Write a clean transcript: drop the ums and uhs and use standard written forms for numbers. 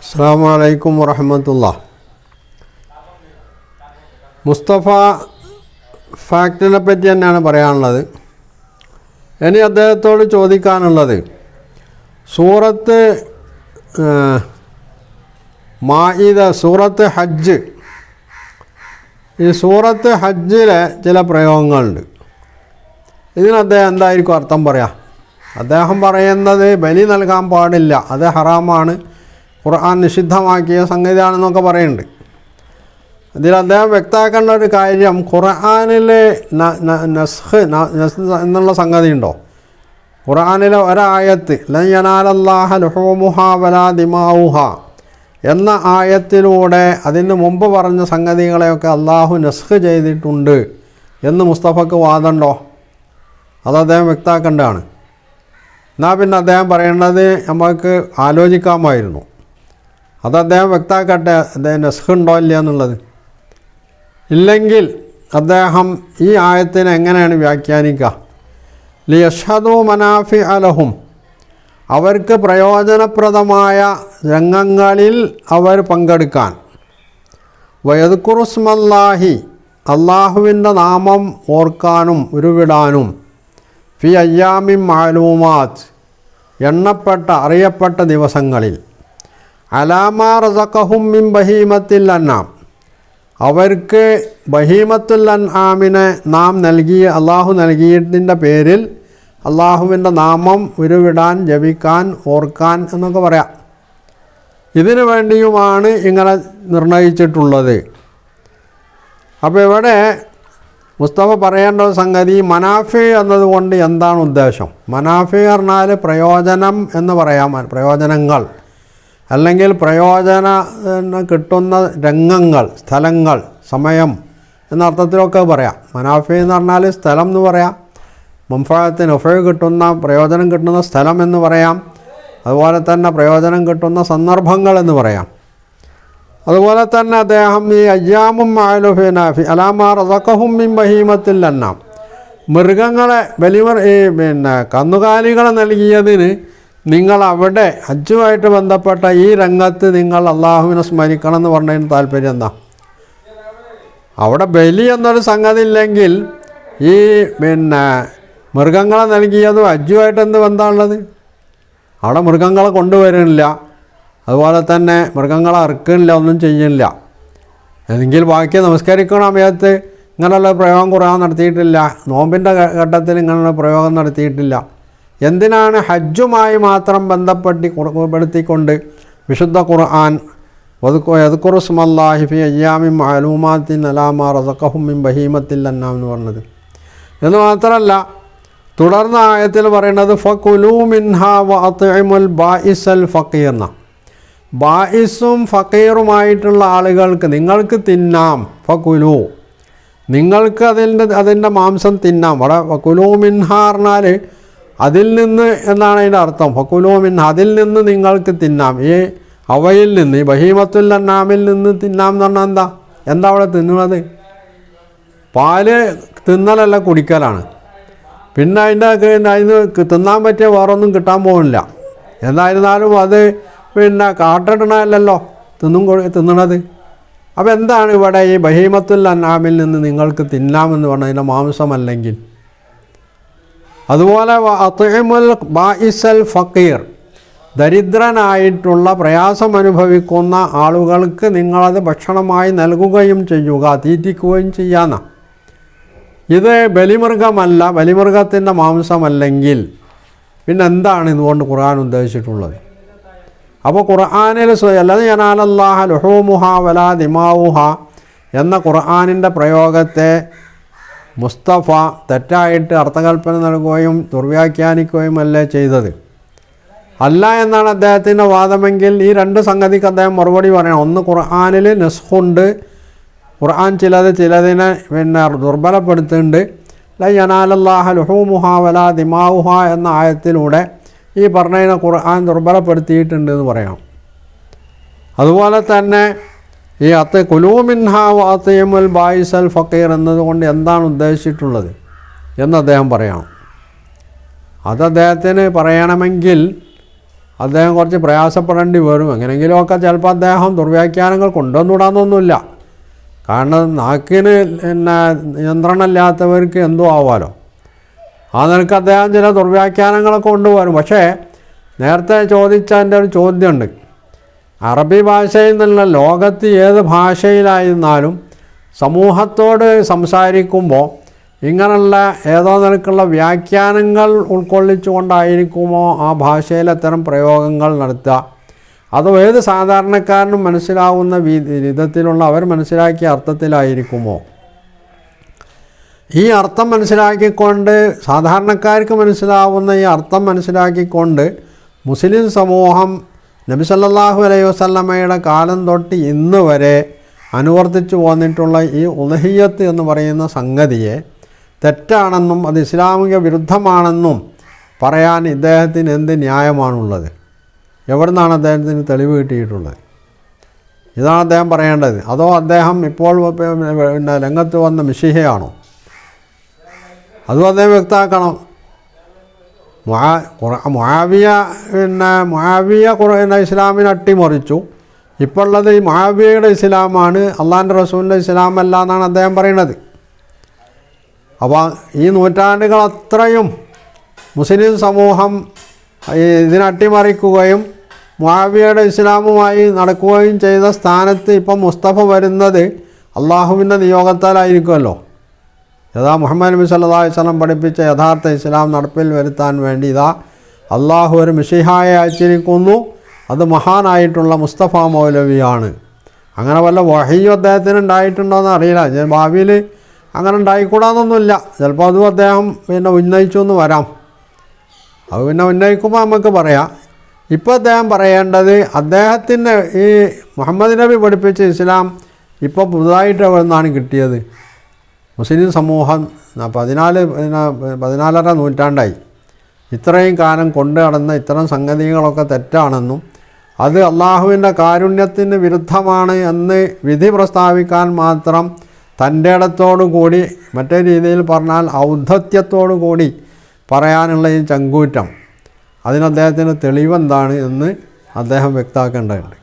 അസ്സലാമു അലൈക്കും വറഹ്മത്തുള്ളാഹി. മുസ്തഫ ഫാക്ടിനെ പറ്റി തന്നെയാണ് പറയാനുള്ളത്. ഇനി അദ്ദേഹത്തോട് ചോദിക്കാനുള്ളത്, സൂറത്ത് മാഇദ, സൂറത്ത് ഹജ്ജ്, ഈ സൂറത്ത് ഹജ്ജിലെ ചില പ്രയോഗങ്ങളുണ്ട്. ഇതിന് അദ്ദേഹം എന്തായിരിക്കും അർത്ഥം പറയാം? അദ്ദേഹം പറയുന്നത് ബലി നൽകാൻ പാടില്ല, അത് ഹറാമാണ്, ഖുർആൻ നിഷിദ്ധമാക്കിയ സംഗതിയാണെന്നൊക്കെ പറയുന്നുണ്ട്. ഇതിൽ അദ്ദേഹം വ്യക്തമാക്കേണ്ട ഒരു കാര്യം, ഖുർആനിൽ നസ്ഖ് എന്നുള്ള സംഗതി ഉണ്ടോ? ഖുർആനിലെ ഒരായത്ത് ലൻ യനാലല്ലാഹ ലുഹൂമുഹാ വലാ ദിമാഉഹാ എന്ന ആയത്തിലൂടെ അതിന് മുമ്പ് പറഞ്ഞ സംഗതികളെയൊക്കെ അള്ളാഹു നസ്ഖ് ചെയ്തിട്ടുണ്ട് എന്ന് മുസ്തഫക്ക് വാദമുണ്ടോ? അത് അദ്ദേഹം വ്യക്തമാക്കേണ്ടതാണ്. എന്നാൽ പിന്നെ അദ്ദേഹം പറയേണ്ടത് നമുക്ക് ആലോചിക്കാമായിരുന്നു. അത് അദ്ദേഹം വ്യക്തമാക്കട്ടെ, അദ്ദേഹം നസ്ഖ് ഉണ്ടോ ഇല്ല എന്നുള്ളത്. ഇല്ലെങ്കിൽ അദ്ദേഹം ഈ ആയത്തിനെ എങ്ങനെയാണ് വ്യാഖ്യാനിക്കുക? ലിയഷ്ഹദു മനാഫി അലഹും, അവർക്ക് പ്രയോജനപ്രദമായ രംഗങ്ങളിൽ അവർ പങ്കെടുക്കാൻ, വയദ്കുറുസ്മല്ലാഹി, അള്ളാഹുവിൻ്റെ നാമം ഓർക്കാനും ഉരുവിടാനും, ഫി അയ്യാമിൻ മാലൂമാത്ത്, എണ്ണപ്പെട്ട അറിയപ്പെട്ട ദിവസങ്ങളിൽ, അലാമാ റസഖഹും മിൻ ബഹീമത്തിൽ അൻആം, അവർക്ക് ബഹീമത്തുൽ അൻആമിനെ നാം നൽകിയ അള്ളാഹു നൽകിയതിൻ്റെ പേരിൽ അള്ളാഹുവിൻ്റെ നാമം ഉരുവിടാൻ, ജപിക്കാൻ, ഓർക്കാൻ എന്നൊക്കെ പറയാം. ഇതിനു വേണ്ടിയുമാണ് ഇങ്ങനെ നിർണയിച്ചിട്ടുള്ളത്. അപ്പോൾ ഇവിടെ മുസ്തഫ പറയേണ്ട സംഗതി, മനാഫി എന്നതുകൊണ്ട് എന്താണ് ഉദ്ദേശം? മനാഫി പറഞ്ഞാൽ പ്രയോജനം എന്ന് പറയാം, പ്രയോജനങ്ങൾ, അല്ലെങ്കിൽ പ്രയോജന കിട്ടുന്ന രംഗങ്ങൾ, സ്ഥലങ്ങൾ, സമയം എന്ന അർത്ഥത്തിലൊക്കെ പറയാം. മനാഫി എന്ന് പറഞ്ഞാൽ സ്ഥലം എന്ന് പറയാം, മൻഫഅത്തിന് ഉഫഅ് കിട്ടുന്ന, പ്രയോജനം കിട്ടുന്ന സ്ഥലം എന്ന് പറയാം, അതുപോലെ തന്നെ പ്രയോജനം കിട്ടുന്ന സന്ദർഭങ്ങൾ എന്ന് പറയാം. അതുപോലെ തന്നെ അദ്ദേഹം ഈ അയ്യാമും മഅലൂഫിനാഫി അലാമാ റസഖഹും മിൻ ബഹീമത്തിൽ അൻആം, മൃഗങ്ങളെ കന്നുകാലികളെ നൽകിയതിന് നിങ്ങൾ അവിടെ ഹജ്ജുമായിട്ട് ബന്ധപ്പെട്ട ഈ രംഗത്ത് നിങ്ങൾ അള്ളാഹുവിനെ സ്മരിക്കണം എന്ന് പറഞ്ഞതിന് താല്പര്യം എന്താ? അവിടെ ബലി എന്നൊരു സംഗതി ഇല്ലെങ്കിൽ ഈ മൃഗങ്ങളെ നൽകിയതും ഹജ്ജുമായിട്ട് എന്ത് ബന്ധമുള്ളത്? അവിടെ മൃഗങ്ങളെ കൊണ്ടുവരുന്നില്ല, അതുപോലെ തന്നെ മൃഗങ്ങളെ അറുക്കുന്നില്ല, ഒന്നും ചെയ്യുന്നില്ല. എങ്കിൽ ബാക്കി നമസ്കരിക്കണ സമയത്ത് ഇങ്ങനെയുള്ള പ്രയോഗം ഖുർആൻ നടത്തിയിട്ടില്ല, നോമ്പിൻ്റെ ഘട്ടത്തിൽ ഇങ്ങനെയുള്ള പ്രയോഗം നടത്തിയിട്ടില്ല. എന്തിനാണ് ഹജ്ജുമായി മാത്രം ബന്ധപ്പെടുത്തിക്കൊണ്ട് വിശുദ്ധ ഖുർആൻ യദ്കുറുസ്മല്ലാഹി ഫി അയ്യാമിൻ മഅലൂമാത്തിൻ അലാമാ റസഖഹും മിൻ ബഹീമത്തിൽ അൻആം എന്ന് പറഞ്ഞത്? എന്ന് മാത്രമല്ല, തുടർന്ന ആയത്തിൽ പറയുന്നത് ഫകുലൂ മിൻഹാ വഅത്ഇമുൽ ബാഇസൽ ഫഖീർ എന്ന, ബാഇസും ഫഖീറുമായിട്ടുള്ള ആളുകൾക്ക് നിങ്ങൾക്ക് തിന്നാം. ഫകുലൂ, നിങ്ങൾക്ക് അതിൻ്റെ മാംസം തിന്നാം. അവിടെ ഫകുലൂ മിൻഹാ പറഞ്ഞാൽ അതിൽ നിന്ന് എന്നാണ് അതിൻ്റെ അർത്ഥം. ഫകുലൂ മിൻഹ, അതിൽ നിന്ന് നിങ്ങൾക്ക് തിന്നാം. ഈ അവയിൽ നിന്ന്, ഈ ബഹീമത്തുൽ അൻആമിൽ നിന്ന് തിന്നാം എന്ന് പറഞ്ഞാൽ എന്താ അവിടെ തിന്നുന്നത്? പാല് തിന്നലല്ല, കുടിക്കലാണ്. പിന്നെ അതിന് തിന്നാൻ പറ്റിയ വേറൊന്നും കിട്ടാൻ പോകുന്നില്ല. എന്തായിരുന്നാലും അത് കാട്ടിടണമല്ലോ തിന്നണത്. അപ്പോൾ എന്താണ് ഇവിടെ ഈ ബഹീമത്തുൽ അൻആമിൽ നിന്ന് നിങ്ങൾക്ക് തിന്നാമെന്ന് പറഞ്ഞാൽ അതിൻ്റെ മാംസമല്ലെങ്കിൽ? അതുപോലെ അത്ഇമുൽ ബാഇസൽ ഫഖീർ, ദരിദ്രനായിട്ടുള്ള പ്രയാസം അനുഭവിക്കുന്ന ആളുകൾക്ക് നിങ്ങളത് ഭക്ഷണമായി നൽകുകയും ചെയ്യുക, തീറ്റിക്കുകയും ചെയ്യാന്ന. ഇത് ബലിമൃഗമല്ല, ബലിമൃഗത്തിൻ്റെ മാംസമല്ലെങ്കിൽ പിന്നെ എന്താണ് ഇതുകൊണ്ട് ഖുർആൻ ഉദ്ദേശിച്ചിട്ടുള്ളത്? അപ്പോൾ ഖുർആനിൽ ലൻ യനാലല്ലാഹ ലുഹൂമുഹാ വലാ ദിമാഉഹാ എന്ന ഖുർആനിൻ്റെ പ്രയോഗത്തെ മുസ്തഫ തെറ്റായിട്ട് അർത്ഥകൽപ്പന നൽകുകയും ദുർവ്യാഖ്യാനിക്കുകയും അല്ലേ ചെയ്തത്? അല്ല എന്നാണ് അദ്ദേഹത്തിൻ്റെ വാദമെങ്കിൽ ഈ രണ്ട് സംഗതിക്ക് അദ്ദേഹം മറുപടി പറയണം. ഒന്ന്, ഖുർആനിൽ നസ്ഖുണ്ട്, ഖുർആൻ ചിലതിനെ ദുർബലപ്പെടുത്തുന്നുണ്ട്. ലൻ യനാലല്ലാഹ ലുഹൂമുഹാ വലാ ദിമാഉഹാ എന്ന ആയത്തിലൂടെ ഈ പറഞ്ഞതിനെ ഖുർആൻ ദുർബലപ്പെടുത്തിയിട്ടുണ്ട് എന്ന് പറയണം. അതുപോലെ തന്നെ ഈ കുലൂ മിൻഹാ വഅത്ഇമുൽ ബാഇസൽ ഫഖീർ എന്നതുകൊണ്ട് എന്താണ് ഉദ്ദേശിച്ചിട്ടുള്ളത് എന്ന് അദ്ദേഹം പറയണം. അത് അദ്ദേഹത്തിന് പറയണമെങ്കിൽ അദ്ദേഹം കുറച്ച് പ്രയാസപ്പെടേണ്ടി വരും. എങ്ങനെയെങ്കിലുമൊക്കെ ചിലപ്പോൾ അദ്ദേഹം ദുർവ്യാഖ്യാനങ്ങൾ കൊണ്ടുവന്നുവിടാന്നൊന്നുമില്ല. കാരണം നാക്കിന് നിയന്ത്രണമില്ലാത്തവർക്ക് എന്തോ ആവാലോ. ആ നിലക്ക് അദ്ദേഹം ചില ദുർവ്യാഖ്യാനങ്ങളൊക്കെ കൊണ്ടുവരും. പക്ഷേ നേരത്തെ ചോദിച്ചതിൻ്റെ ഒരു ചോദ്യമുണ്ട്. അറബി ഭാഷയിൽ നിന്നുള്ള ലോകത്ത് ഏത് ഭാഷയിലായിരുന്നാലും സമൂഹത്തോട് സംസാരിക്കുമ്പോൾ ഇങ്ങനെയുള്ള ഏതോ നിലക്കുള്ള വ്യാഖ്യാനങ്ങൾ ഉൾക്കൊള്ളിച്ചുകൊണ്ടായിരിക്കുമോ ആ ഭാഷയിൽ അത്തരം പ്രയോഗങ്ങൾ നടത്തുക, അതോ ഏത് സാധാരണക്കാരനും മനസ്സിലാവുന്ന വിധത്തിലുള്ള അവർ മനസ്സിലാക്കിയ അർത്ഥത്തിലായിരിക്കുമോ? ഈ അർത്ഥം മനസ്സിലാക്കിക്കൊണ്ട്, സാധാരണക്കാർക്ക് മനസ്സിലാവുന്ന ഈ അർത്ഥം മനസ്സിലാക്കിക്കൊണ്ട് മുസ്ലിം സമൂഹം നബി സല്ലല്ലാഹു അലൈഹി വസല്ലമയുടെ കാലം തൊട്ട് ഇന്ന് വരെ അനുവർത്തിച്ചു പോന്നിട്ടുള്ള ഈ ഉളഹിയ്യത്ത് എന്ന് പറയുന്ന സംഗതിയെ തെറ്റാണെന്നും അത് ഇസ്ലാമിക വിരുദ്ധമാണെന്നും പറയാൻ ഇദ്ദേഹത്തിന് എന്ത് ന്യായമാണുള്ളത്? എവിടെ നിന്നാണ് അദ്ദേഹത്തിന് തെളിവ് കിട്ടിയിട്ടുള്ളത്? ഇതാണ് അദ്ദേഹം പറയേണ്ടത്. അതോ അദ്ദേഹം ഇപ്പോൾ രംഗത്ത് വന്ന മിശിഹയാണോ? അതും അദ്ദേഹം വ്യക്തമാക്കണം. മുആവിയ ഇസ്ലാമിനെ അട്ടിമറിച്ചു. ഇപ്പോൾ ഉള്ളത് ഈ മുആവിയയുടെ ഇസ്ലാമാണ്, അള്ളാഹിൻ്റെ റസൂലിൻ്റെ ഇസ്ലാമല്ല എന്നാണ് അദ്ദേഹം പറയുന്നത്. അപ്പോൾ ഈ നൂറ്റാണ്ടുകൾ അത്രയും മുസ്ലിം സമൂഹം ഇതിനട്ടിമറിക്കുകയും മുആവിയയുടെ ഇസ്ലാമുമായി നടക്കുകയും ചെയ്ത സ്ഥാനത്ത് ഇപ്പം മുസ്തഫ വരുന്നത് അള്ളാഹുവിൻ്റെ നിയോഗത്താലായിരിക്കുമല്ലോ. മുഹമ്മദ് നബി സല്ലല്ലാഹു അലൈഹി വസല്ലം പഠിപ്പിച്ച യഥാർത്ഥ ഇസ്ലാം നടപ്പിൽ വരുത്താൻ വേണ്ടി അള്ളാഹു ഒരു മിശിഹായെ അയച്ചിരിക്കുന്നു. അത് മഹാനായിട്ടുള്ള മുസ്തഫ മൗലവിയാണ്. അങ്ങനെ വല്ല വഹിയും അദ്ദേഹത്തിന് ഉണ്ടായിട്ടുണ്ടോയെന്ന് അറിയില്ല. ഭാവിയിൽ അങ്ങനെ ഉണ്ടായിക്കൂടാന്നൊന്നുമില്ല. ചിലപ്പോൾ അതും അദ്ദേഹം ഉന്നയിച്ചു എന്ന് വരാം. അത് ഉന്നയിക്കുമ്പോൾ നമുക്ക് പറയാം. ഇപ്പോൾ അദ്ദേഹം പറയേണ്ടത്18 ഈ മുഹമ്മദ് നബി പഠിപ്പിച്ച ഇസ്ലാം ഇപ്പോൾ പുതുതായിട്ട് എവിടെ നിന്നാണ് കിട്ടിയത്? മുസ്ലിം സമൂഹം 14 നൂറ്റാണ്ടായി ഇത്രയും കാലം കൊണ്ടു നടന്ന ഇത്തരം സംഗതികളൊക്കെ തെറ്റാണെന്നും അത് അള്ളാഹുവിൻ്റെ കാരുണ്യത്തിന് വിരുദ്ധമാണ് എന്ന് വിധി പ്രസ്താവിക്കാൻ മാത്രം തൻ്റെ ഇടത്തോടു കൂടി, മറ്റേ രീതിയിൽ പറഞ്ഞാൽ ഔദ്ധത്യത്തോടു കൂടി പറയാനുള്ള ഈ ചങ്കൂറ്റം, അതിന് അദ്ദേഹത്തിന് തെളിവെന്താണ് എന്ന് അദ്ദേഹം വ്യക്തമാക്കേണ്ടതുണ്ട്.